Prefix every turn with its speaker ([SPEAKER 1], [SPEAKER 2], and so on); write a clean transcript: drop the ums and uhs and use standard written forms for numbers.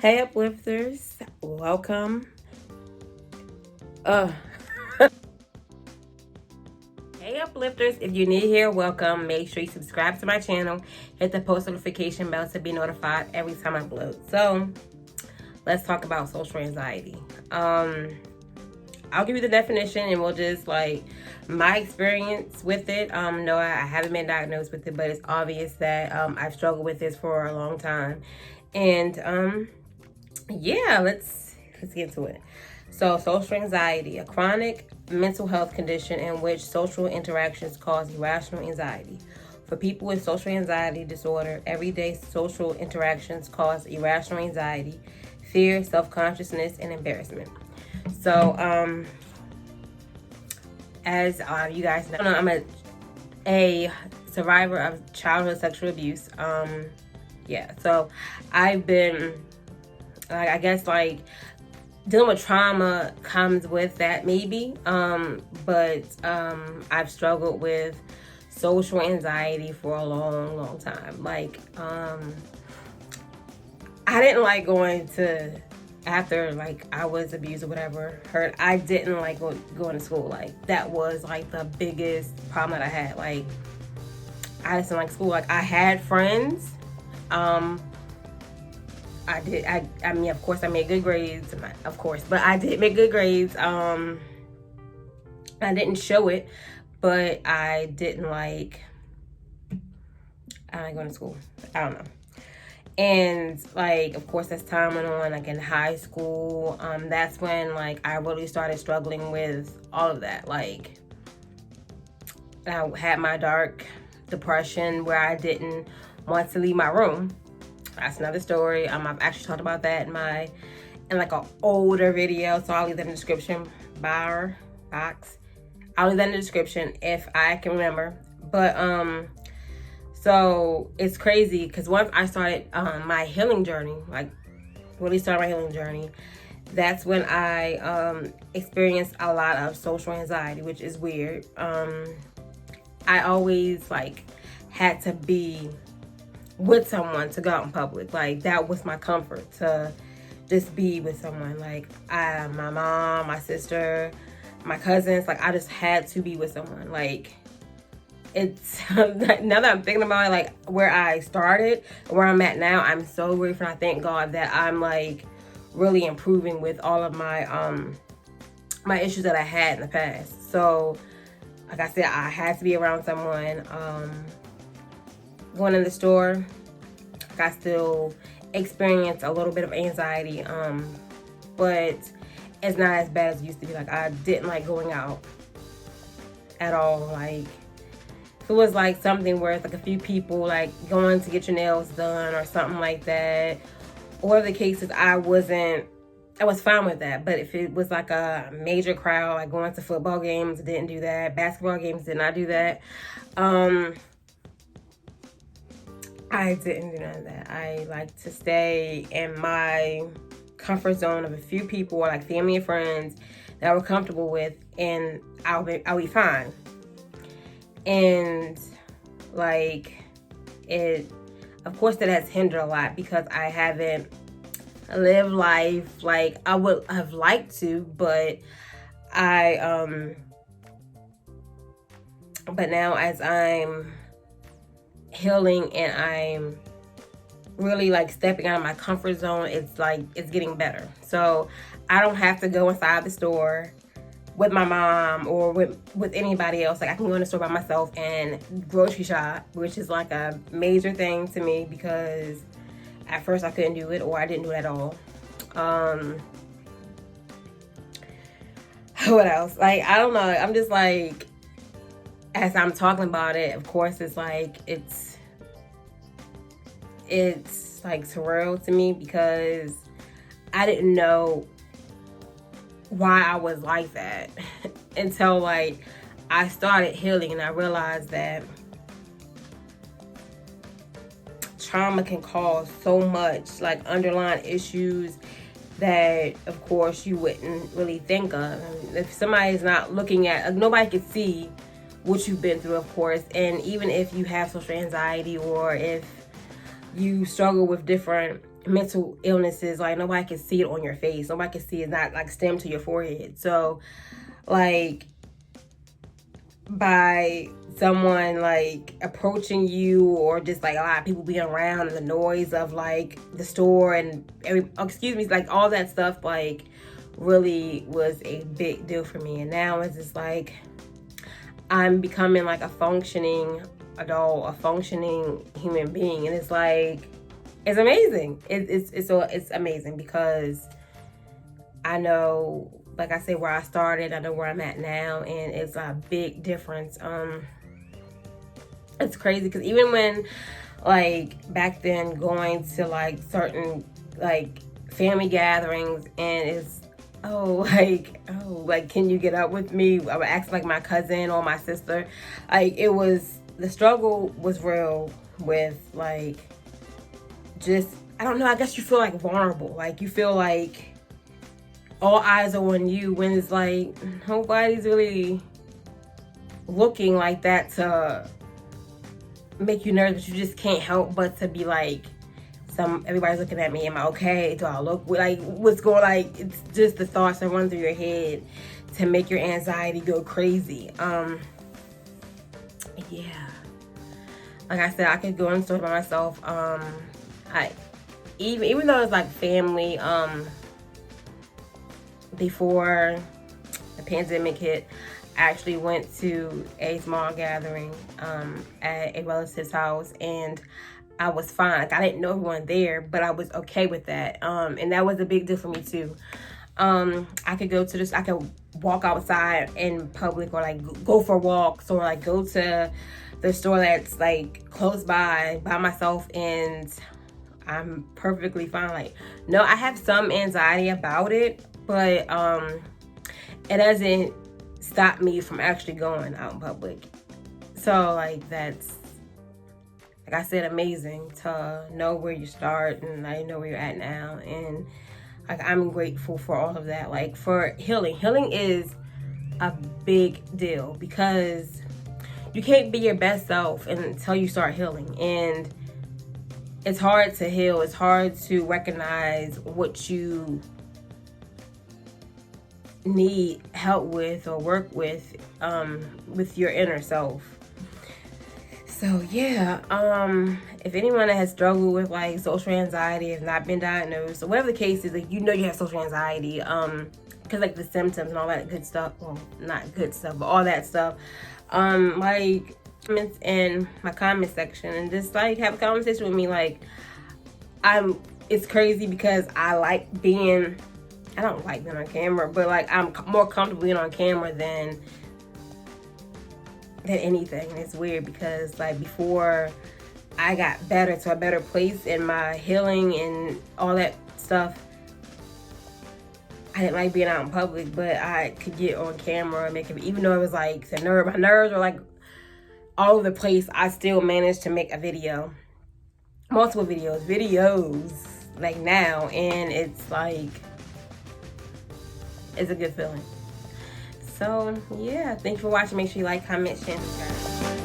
[SPEAKER 1] Hey Uplifters, welcome. Uh, hey Uplifters, if you're new here, welcome. Make sure you subscribe to my channel. Hit the post notification bell to be notified every time I upload. So, let's talk about social anxiety. I'll give you the definition and we'll just my experience with it. No, I haven't been diagnosed with it, but it's obvious that I've struggled with this for a long time. And yeah, let's get to it. So, social anxiety, a chronic mental health condition in which social interactions cause irrational anxiety. For people with social anxiety disorder, everyday social interactions cause irrational anxiety, fear, self-consciousness, and embarrassment. So, as you guys know, I'm a survivor of childhood sexual abuse. Yeah, so I've been, I guess, dealing with trauma comes with that maybe, but I've struggled with social anxiety for a long time. I didn't like going to, after I was abused or whatever, hurt, I didn't like going to school. That was the biggest problem that I had. I just didn't like school. I had friends. I mean, of course, I made good grades, of course, but I did make good grades. I didn't show it, but I didn't like going to school. I don't know. And of course, as time went on, in high school, that's when I really started struggling with all of that. I had my dark depression where I didn't want to leave my room. That's another story. I've actually talked about that in an older video, so I'll leave that in the description box. I'll leave that in the description if I can remember. But so it's crazy because once I started my healing journey, really started my healing journey, that's when I experienced a lot of social anxiety, which is weird. I always had to be with someone to go out in public. That was my comfort, to just be with someone. My mom, my sister, my cousins, I just had to be with someone. It's now that I'm thinking about it, where I started, where I'm at now, I'm so grateful and I thank God that I'm really improving with all of my my issues that I had in the past. So like I said, I had to be around someone. Going in the store, I still experience a little bit of anxiety, but it's not as bad as it used to be. I didn't like going out at all. If it was something where it's a few people going to get your nails done or something like that, or the cases, I was fine with that. But if it was a major crowd, going to football games, didn't do that. Basketball games, did not do that. I didn't do none of that. I like to stay in my comfort zone of a few people, or family and friends that I was comfortable with, and I'll be fine. And it, of course, that has hindered a lot because I haven't lived life like I would have liked to, but but now as I'm healing and I'm really stepping out of my comfort zone, it's getting better. So I don't have to go inside the store with my mom or with anybody else. I can go in the store by myself and grocery shop, which is a major thing to me because at first I couldn't do it, or I didn't do it at all. What else? I don't know. I'm just as I'm talking about it, of course, it's surreal to me because I didn't know why I was like that until I started healing, and I realized that trauma can cause so much underlying issues that of course you wouldn't really think of. If somebody's not looking at, nobody can see what you've been through, of course. And even if you have social anxiety, or if you struggle with different mental illnesses, like nobody can see it on your face, nobody can see it, not like stem to your forehead. So like by someone like approaching you, or just like a lot of people being around, and the noise of like the store and like all that stuff, like really was a big deal for me. And now it's just like I'm becoming like a functioning adult, a functioning human being, and it's like it's amazing. It's amazing because I know, like I said, where I started, I know where I'm at now, and it's a big difference. It's crazy because even when, like, back then, going to like certain like family gatherings, and it's like, can you get up with me? I would ask like my cousin or my sister. Like, it was, the struggle was real with like, just, I don't know, I guess you feel like vulnerable. Like you feel like all eyes are on you, when it's like nobody's really looking like that to make you nervous. You just can't help but to be like, everybody's looking at me. Am I okay? Do I look like what's going, like, it's just the thoughts that run through your head to make your anxiety go crazy. Yeah. Like I said, I could go into it by myself. Even though it's like family, before the pandemic hit, I actually went to a small gathering at a relative's house, and I was fine. Like, I didn't know everyone there, but I was okay with that. And that was a big deal for me too. I could walk outside in public, or like go for walks, or like go to the store that's like close by myself, and I'm perfectly fine. Like, no, I have some anxiety about it, but it doesn't stop me from actually going out in public. So like, that's, like I said, amazing to know where you start, and I know where you're at now. And like, I'm grateful for all of that. Like, for healing is a big deal, because you can't be your best self until you start healing. And it's hard to heal. It's hard to recognize what you need help with or work with your inner self. So yeah, if anyone that has struggled with like social anxiety, has not been diagnosed, or whatever the case is, like, you know you have social anxiety, because like the symptoms and all that good stuff, well, not good stuff, but all that stuff, like, comments in my comment section, and just like have a conversation with me. Like, it's crazy because I don't like being on camera, but like, I'm more comfortable being on camera than anything. It's weird because like, before I got better to a better place in my healing and all that stuff, I didn't like being out in public, but I could get on camera and make it, even though it was like my nerves were like all over the place, I still managed to make a video, multiple videos like now, and it's like, it's a good feeling. So yeah, thanks for watching. Make sure you like, comment, share, and subscribe.